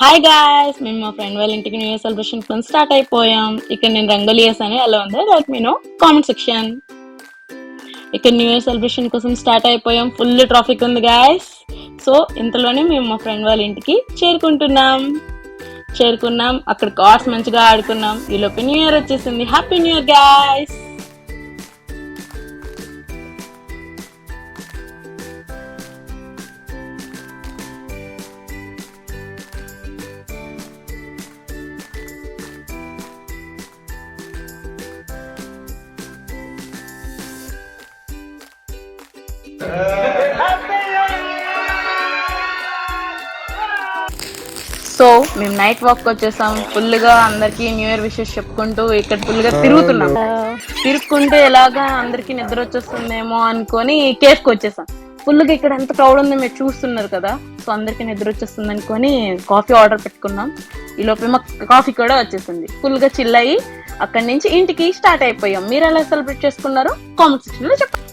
Hi guys, మేము మా friend వాళ్ళ ఇంటికి new year celebration plan start అయిపోయాం. ఇక్కడ నేను రంగోలీ వేసాను, ఎలా ఉందో let me know comment section. ఇక్కడ న్యూ ఇయర్ సెలబ్రేషన్ కోసం స్టార్ట్ అయిపోయాం. ఫుల్ ట్రాఫిక్ ఉంది గాయ్స్. సో ఇంతలోనే మేము మా ఫ్రెండ్ వాళ్ళ ఇంటికి చేరుకున్నాం. అక్కడ కార్స్ మంచిగా ఆడుకున్నాం. ఈలోపు న్యూ ఇయర్ వచ్చేసింది. Happy new year guys. So మేము నైట్ వాక్ వచ్చేసాం. ఫుల్ గా అందరికి న్యూ ఇయర్ విషెస్ చెప్పుకుంటూ ఇక్కడ ఫుల్ గా తిరుగుకుంటూ ఎలాగా అందరికి నిద్ర వచ్చేస్తుందేమో అనుకొని కేఫ్ కి వచ్చేసాం. ఫుల్ గా ఇక్కడ ఎంత క్రౌడ్ ఉందో మీరు చూస్తున్నారు కదా. సో అందరికి నిద్ర వచ్చేస్తుంది అనుకొని కాఫీ ఆర్డర్ పెట్టుకున్నాం. ఈ లోపల మాకు కాఫీ కూడా వచ్చేసింది. ఫుల్ గా చిల్ అయ్యి అక్కడి నుంచి ఇంటికి స్టార్ట్ అయిపోయాం. మీరు ఎలా సెలబ్రేట్ చేసుకున్నారో కామెంట్ సెక్షన్ లో చెప్పండి.